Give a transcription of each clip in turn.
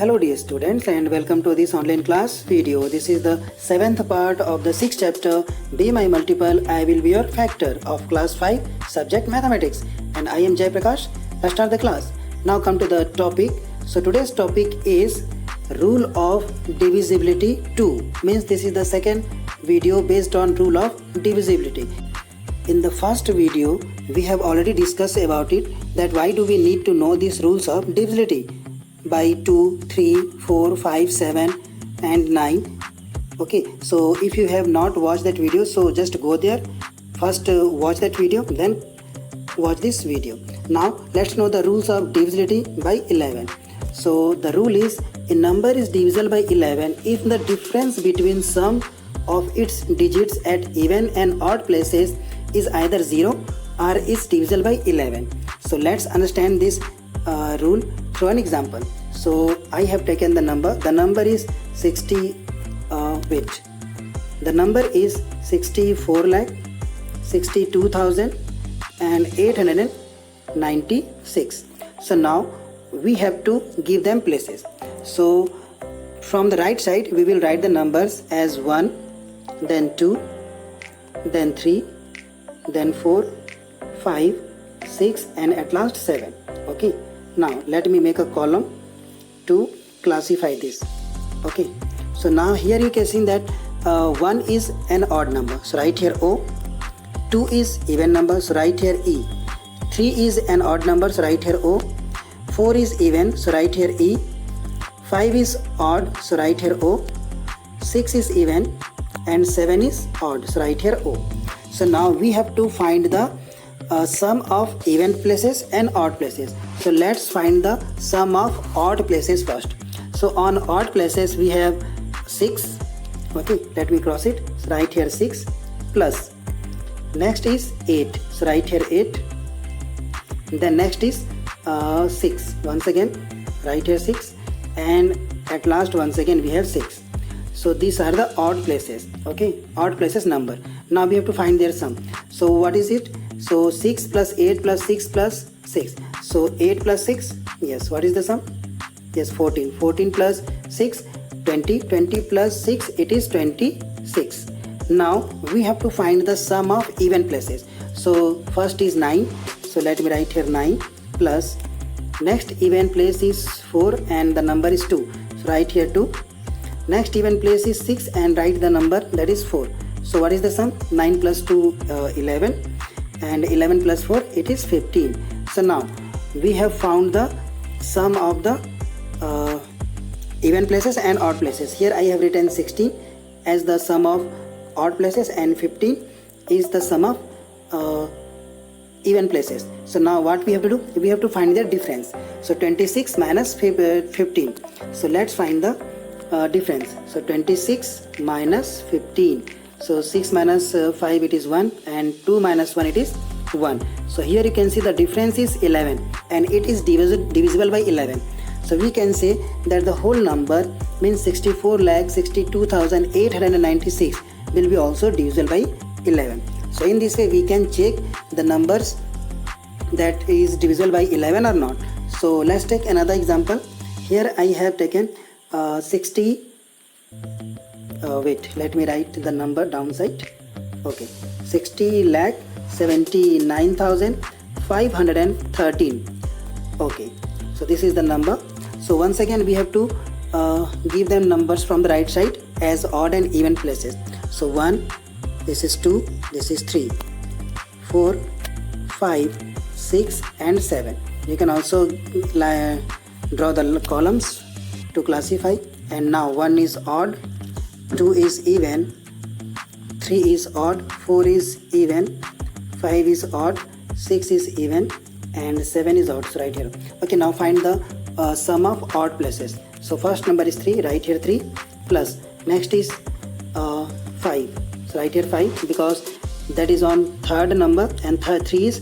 Hello dear students and welcome to this online class video. This is the 7th part of the 6th chapter Be My Multiple, I Will Be Your Factor of class 5 subject mathematics, and I am Jai Prakash. Let's start the class. Now come to the topic. So today's topic is rule of divisibility 2, means this is the second video based on rule of divisibility. In the first video we have already discussed about it, that why do we need to know these rules of divisibility by 2, 3, 4, 5, 7 and 9. Okay, so if you have not watched that video, so just go there, first watch that video, then watch this video. Now let's know the rules of divisibility by 11. So the rule is, a number is divisible by 11 if the difference between sum of its digits at even and odd places is either 0 or is divisible by 11. So let's understand this rule through an example. So I have taken the number is 64,62,896. So now we have to give them places. So from the right side we will write the numbers as 1, then 2, then 3, then 4, 5, 6 and at last 7. Okay, now let me make a column to classify this. Okay, so now here you can see that 1 is an odd number, so write here O. 2 is even number, so write here E. 3 is an odd number, so write here O. 4 is even, so write here E. 5 is odd, so write here O. 6 is even and 7 is odd, so write here O. So now we have to find the sum of even places and odd places. So let's find the sum of odd places first. So on odd places we have 6. Okay, let me cross it. So write here 6 plus. Next is 8. So write here 8. Then next is 6. Once again write here 6. And at last once again we have 6. So these are the odd places. Okay, odd places number. Now we have to find their sum. So what is it? So 6 plus 8 plus 6 plus 6. So 8 plus 6, yes, what is the sum? Yes, 14. 14 plus 6, 20. 20 plus 6, it is 26. Now we have to find the sum of even places. So first is 9. So let me write here 9 plus. Next even place is 4 and the number is 2. So write here 2. Next even place is 6 and write the number, that is 4. So what is the sum? 9 plus 2, 11. And 11 plus 4, it is 15. So now we have found the sum of the even places and odd places. Here I have written 16 as the sum of odd places and 15 is the sum of even places. So now what we have to do? We have to find their difference. So 26 minus 15. So let's find the difference. So 26 minus 15. So 6 minus 5 it is 1 and 2 minus 1 it is 1. So here you can see the difference is 11 and it is divisible by 11. So we can say that the whole number means 64,62,896 will be also divisible by 11. So in this way we can check the numbers that is divisible by 11 or not. So let's take another example. Here I have taken 60. Let me write the number downside. Okay, 60,79,513. Okay, so this is the number. So once again we have to give them numbers from the right side as odd and even places. So 1, this is 2, this is 3, 4, 5, 6 and 7. You can also draw the columns to classify. And now 1 is odd, 2 is even, 3 is odd, 4 is even, 5 is odd, 6 is even and 7 is odd. So right here. Okay, now find the sum of odd places. So first number is 3, write here 3 plus. Next is 5. So write here 5 because that is on third number and 3 is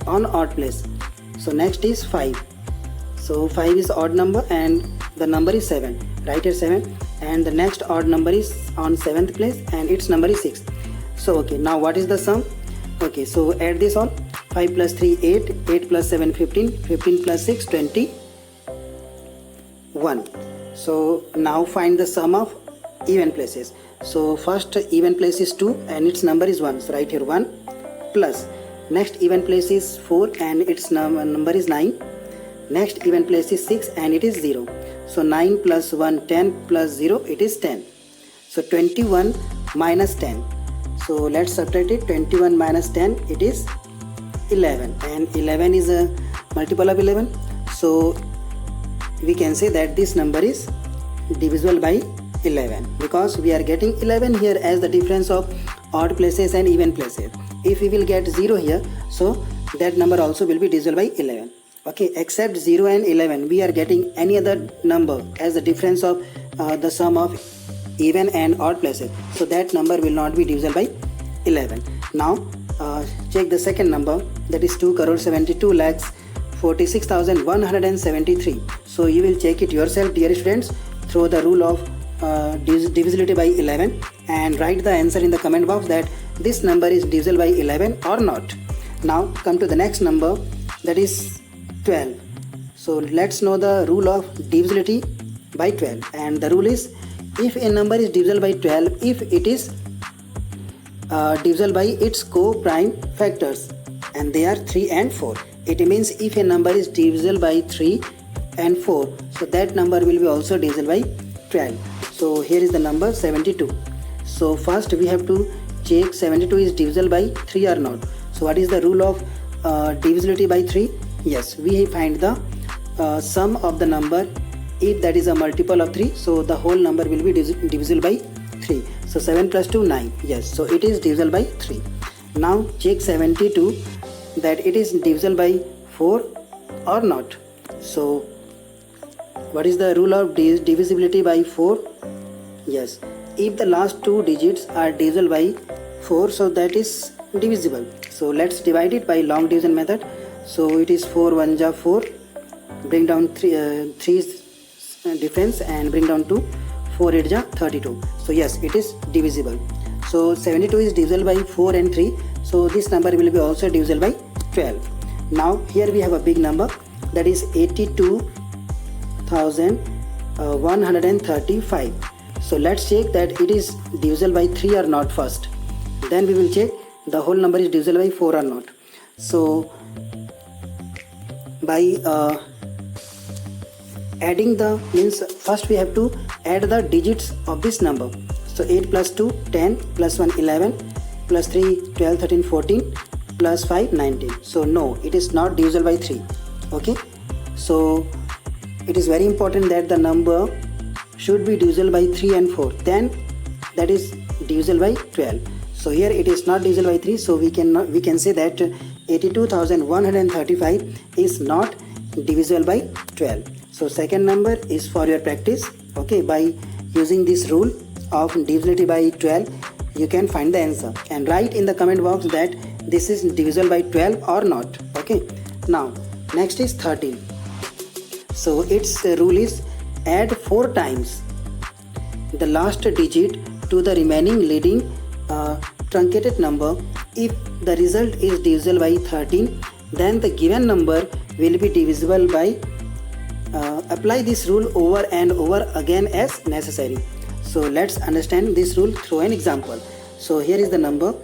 on odd place. So next is 5. So 5 is odd number and the number is 7. Write here 7 and the next odd number is on 7th place and its number is 6. So okay, now what is the sum? Okay, so add this all. 5 plus 3 8, 8 plus 7 15, 15 plus 6 20, 1. So now find the sum of even places. So first even place is 2 and its number is 1. So write here 1 plus. Next even place is 4 and its number is 9. Next even place is 6 and it is 0. So 9 plus 1, 10 plus 0, it is 10. So 21 minus 10. So let's subtract it. 21 minus 10, it is 11. And 11 is a multiple of 11. So we can say that this number is divisible by 11 because we are getting 11 here as the difference of odd places and even places. If we will get 0 here, so that number also will be divisible by 11. Okay, except 0 and 11, we are getting any other number as the difference of the sum of even and odd places. So that number will not be divisible by 11. Now check the second number, that is 2,72,46,173. So you will check it yourself, dear students, through the rule of divisibility by 11 and write the answer in the comment box that this number is divisible by 11 or not. Now come to the next number, that is 12. So let's know the rule of divisibility by 12, and the rule is if a number is divisible by 12 if it is divisible by its co-prime factors and they are 3 and 4. It means if a number is divisible by 3 and 4, so that number will be also divisible by 12. So here is the number 72. So first we have to check 72 is divisible by 3 or not. So what is the rule of divisibility by 3? Yes, we find the sum of the number. If that is a multiple of 3, so the whole number will be divisible by 3. So 7 plus 2, 9. Yes, so it is divisible by 3. Now check 72 that it is divisible by 4 or not. So what is the rule of divisibility by 4? Yes, if the last two digits are divisible by 4, so that is divisible. So let's divide it by long division method. So it is 4 1 ja 4, bring down 3 difference and bring down 2, 4 8 ja 32. So yes, it is divisible. So 72 is divisible by 4 and 3, so this number will be also divisible by 12. Now here we have a big number, that is 82,135. So let's check that it is divisible by 3 or not first, then we will check the whole number is divisible by 4 or not. So by adding the means first we have to add the digits of this number. So 8 plus 2 10 plus 1 11 plus 3 12 13 14 plus 5 19. So no, it is not divisible by 3. Okay, so it is very important that the number should be divisible by 3 and 4, then that is divisible by 12. So here it is not divisible by 3, so we can say that 82,135 is not divisible by 12. So second number is for your practice. Okay, by using this rule of divisibility by 12 you can find the answer and write in the comment box that this is divisible by 12 or not. Okay, now next is 13. So its rule is add 4 times the last digit to the remaining leading truncated number. If the result is divisible by 13, then the given number will be divisible by apply this rule over and over again as necessary. So let's understand this rule through an example. So here is the number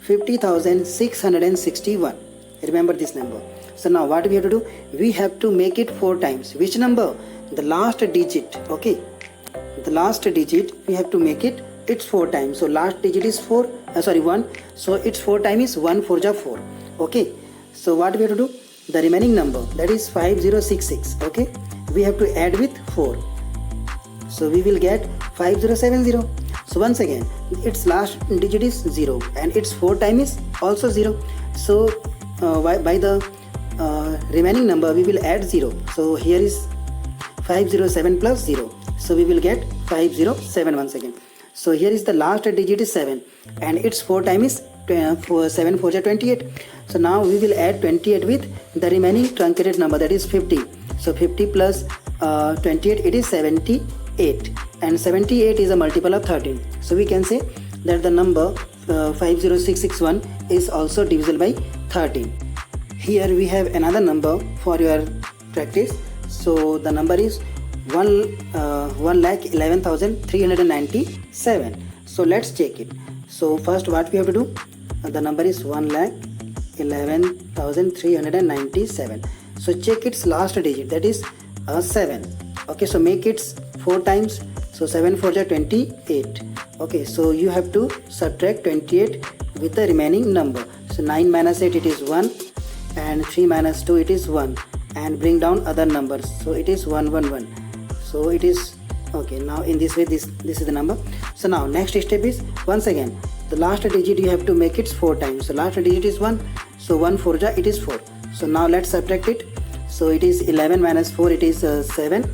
50,661. Remember this number. So now what we have to do, we have to make it 4 times. Which number? The last digit. Okay, the last digit we have to make it, it's 4 times. So last digit is 1, so its 4 times is 1 4 ja 4. Okay, so what we have to do, the remaining number, that is 5066. Okay, we have to add with 4, so we will get 5070. So once again its last digit is 0 and its 4 times is also 0. So by the remaining number we will add 0. So here is 507 plus 0, so we will get 507 once again. So here is the last digit is 7 and its 4 times is 7 4 ja 28. So now we will add 28 with the remaining truncated number, that is 50. So 50 plus 28, it is 78, and 78 is a multiple of 13. So we can say that the number 50661 is also divisible by 13. Here we have another number for your practice. So the number is 1,11,397. So let's check it. So first what we have to do, the number is 1,11,397. So check its last digit, that is 7. Okay, so make it 4 times. So 7 4 are 28. Okay, so you have to subtract 28 with the remaining number. So 9 minus 8 it is 1, and 3 minus 2 it is 1, and bring down other numbers. So it is 111. So it is okay. Now in this way this is the number. So now next step is, once again the last digit you have to make it 4 times. So last digit is 1. So 1 4 ja it is 4. So now let's subtract it. So it is 11 minus 4 it is 7.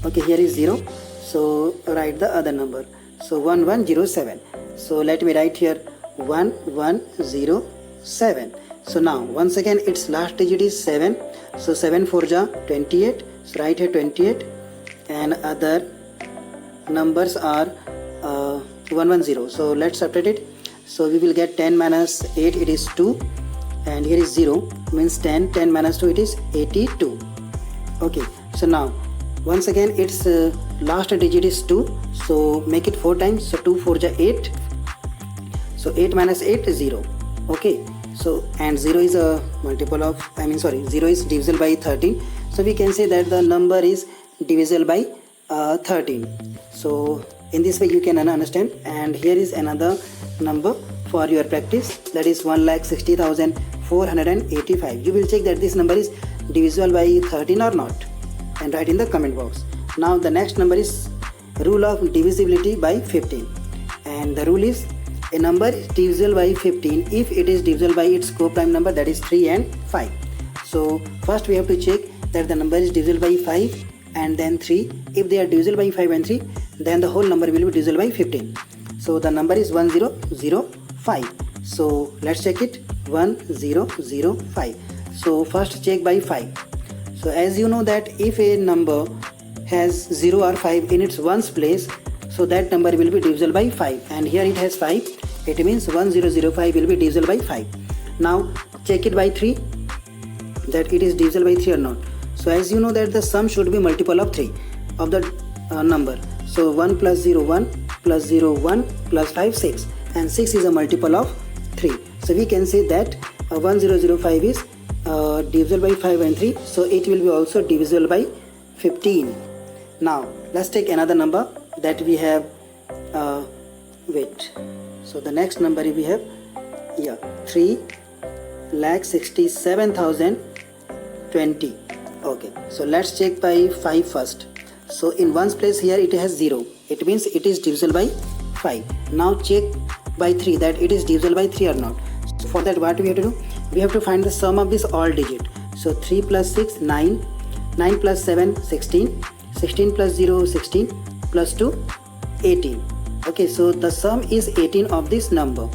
Okay, here is 0. So write the other number. So 1107. So let me write here 1107. So now once again its last digit is 7. So 7 4 ja 28. So write here 28, and other numbers are 110. So let's subtract it. So we will get 10 minus 8 it is 2, and here is 0 means 10. 10 minus 2 it is 82. Okay, so now once again its last digit is 2. So make it 4 times. So 2 4 ja 8. So 8 minus 8 is 0. Okay, so and 0 is a multiple of 0 is divisible by 13. So we can say that the number is divisible by 13. So in this way you can understand. And here is another number for your practice, that is 1,60,485. You will check that this number is divisible by 13 or not, and write in the comment box. Now the next number is rule of divisibility by 15, and the rule is, a number is divisible by 15 if it is divisible by its co-prime number, that is 3 and 5. So first we have to check that the number is divisible by 5 and then 3. If they are divisible by 5 and 3, then the whole number will be divisible by 15. So the number is 1005. So let's check it. 1005. So first check by 5. So as you know that if a number has 0 or 5 in its ones place, so that number will be divisible by 5, and here it has 5. It means 1005 will be divisible by 5. Now check it by 3, that it is divisible by 3 or not. So as you know that the sum should be multiple of 3 of the number. So 1 plus 0 1 plus 0 1 plus 5 6, and 6 is a multiple of 3. So we can say that 1005 is divisible by 5 and 3. So it will be also divisible by 15. Now let's take another number that we have. So the next number we have 3,67,020. Okay, so let's check by 5 first. So in ones place here it has 0. It means it is divisible by 5. Now check by 3 that it is divisible by 3 or not. So for that what we have to do? We have to find the sum of this all digit. So 3 plus 6 9, 9 plus 7 16, 16 plus 0 16, plus 2 18. Okay, so the sum is 18 of this number.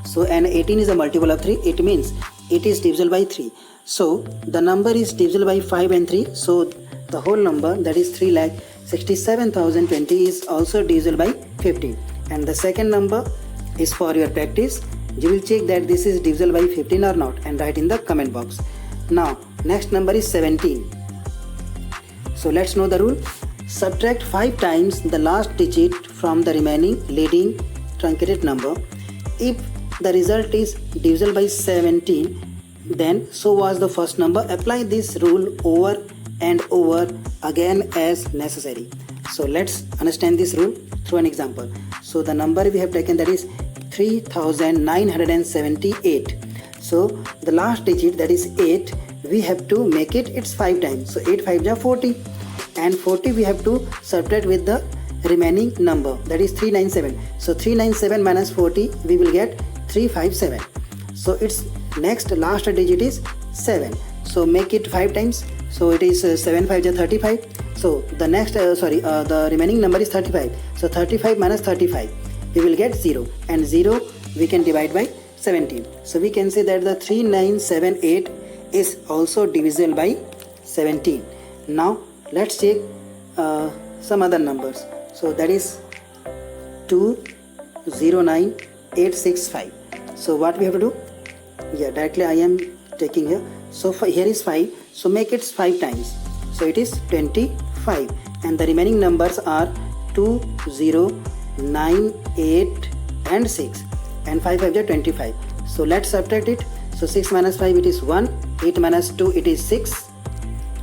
So and 18 is a multiple of 3. It means it is divisible by 3. So the number is divisible by 5 and 3. So the whole number, that is 3,67,020, is also divisible by 15. And the second number is for your practice. You will check that this is divisible by 15 or not, and write in the comment box. Now next number is 17. So let's know the rule. Subtract 5 times the last digit from the remaining leading truncated number. If the result is divisible by 17, then so was the first number. Apply this rule over and over again as necessary. So let's understand this rule through an example. So the number we have taken, that is 3,978. So the last digit, that is 8, we have to make it its 5 times. So 8 5 ja 40, and 40 we have to subtract with the remaining number, that is 397. So 397 minus 40 we will get 357. So its next last digit is 7. So make it 5 times. So it is 7 5 ja 35. So the next the remaining number is 35. So 35 minus 35 we will get 0, and 0 we can divide by 17. So we can say that the 3978 is also divisible by 17. Now let's check some other numbers. So that is 209865. So what we have to do? Directly I am taking here. So here is 5. So make it 5 times. So it is 25. and the remaining numbers are 2, 0, 9, 8 and 6, and 5 5 are 25. So let's subtract it. So 6 minus 5 it is 1, 8 minus 2 it is 6,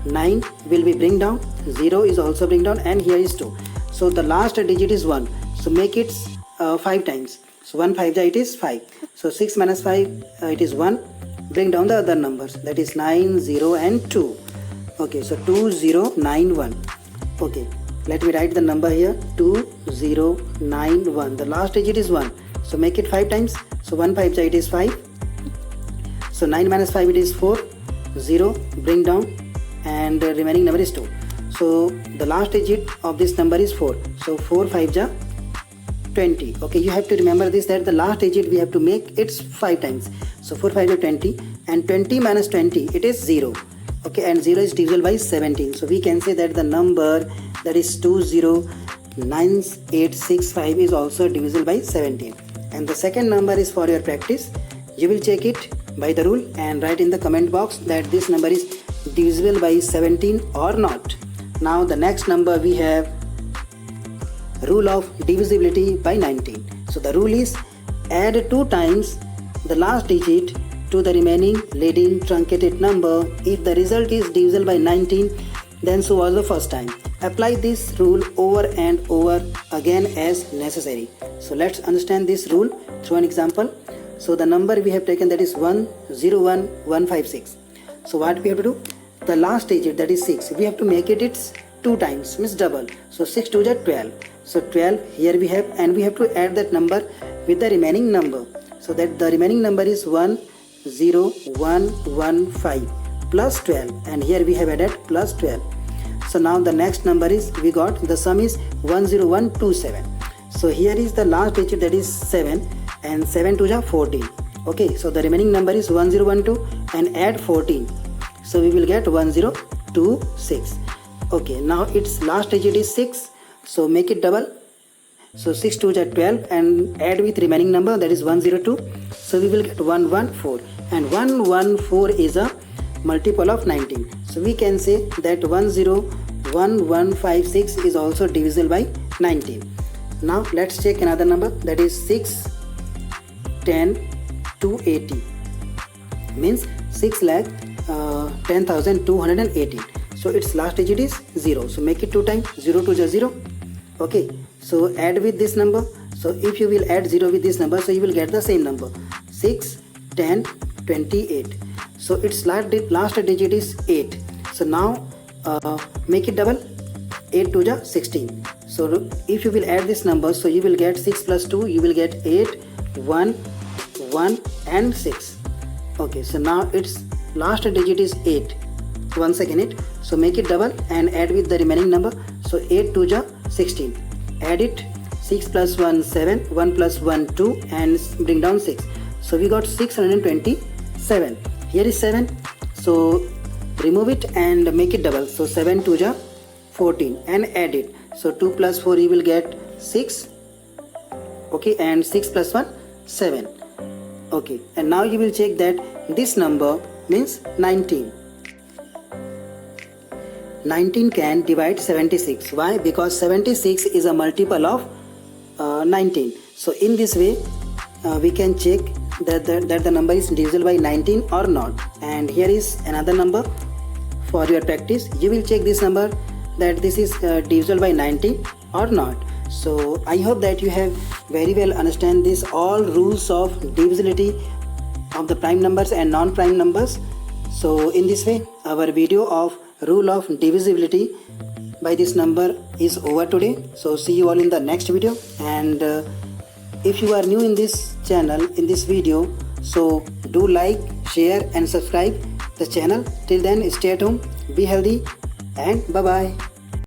9 will be bring down, 0 is also bring down, and here is 2. So the last digit is 1, so make it 5 times. So 1 5 it is 5. So 6 minus 5 it is 1, bring down the other numbers, that is 9, 0 and 2. Okay, so 2091. Okay, let me write the number here, 2091. The last digit is 1, so make it 5 times. So 1 5 it is 5. So 9 minus 5 it is 4, 0 bring down, and the remaining number is 2. So the last digit of this number is 4. So 4 5 ja 20. Okay, you have to remember this, that the last digit we have to make it's 5 times. So 4 5 are 20, and 20 minus 20 it is 0. Okay, and 0 is divisible by 17. So we can say that the number that is 209865 is also divisible by 17. And the second number is for your practice. You will check it by the rule and write in the comment box that this number is divisible by 17 or not. Now the next number we have rule of divisibility by 19. So the rule is add 2 times the last digit to the remaining leading truncated number. If the result is divisible by 19, then so was the first time. Apply this rule over and over again as necessary. So let's understand this rule through an example. So the number we have taken, that is 101156. So what we have to do? The last digit, that is 6, we have to make it its 2 times, means double. So 6 2 is 12. So 12 here we have, and we have to add that number with the remaining number. So that the remaining number is 10115 plus 12, and here we have added plus 12. So now the next number is, we got the sum is 10127. So here is the last digit, that is 7, and 7 2 is 14. Okay, so the remaining number is 1012 and add 14. So we will get 1026. Okay, now its last digit is 6. So make it double. So 6 2 is 12 and add with remaining number, that is 102. So we will get 114, and 114 is a multiple of 19. So we can say that 101156 is also divisible by 19. Now let's check another number, that is 6 10 280, means 6,10,218. So its last digit is 0. So make it 2 times, 0 2 is 0. Okay, so add with this number. So if you will add 0 with this number, so you will get the same number, 6 10 28. So its last digit is 8. So now make it double, 8 2 is 16. So if you will add this number, so you will get 6 plus 2, you will get 8, 1 1 and 6. Okay, so now its last digit is 8. Once again it, so make it double and add with the remaining number. So 8 2 is 16. Add it, 6 plus 1 7, 1 plus 1 2, and bring down 6. So we got 627. Here is 7. So remove it and make it double. So 7 2 is 14 and add it. So 2 plus 4 you will get 6. Okay, and 6 plus 1 7. Okay, and now you will check that this number means 19. 19 can divide 76. Why? Because 76 is a multiple of 19. So in this way we can check that the number is divisible by 19 or not. And here is another number for your practice. You will check this number that this is divisible by 19 or not. So I hope that you have very well understand this all rules of divisibility of the prime numbers and non-prime numbers. So in this way our video of rule of divisibility by this number is over today. So see you all in the next video. And if you are new in this channel, in this video, so do like, share and subscribe the channel. Till then, stay at home, be healthy, and bye bye.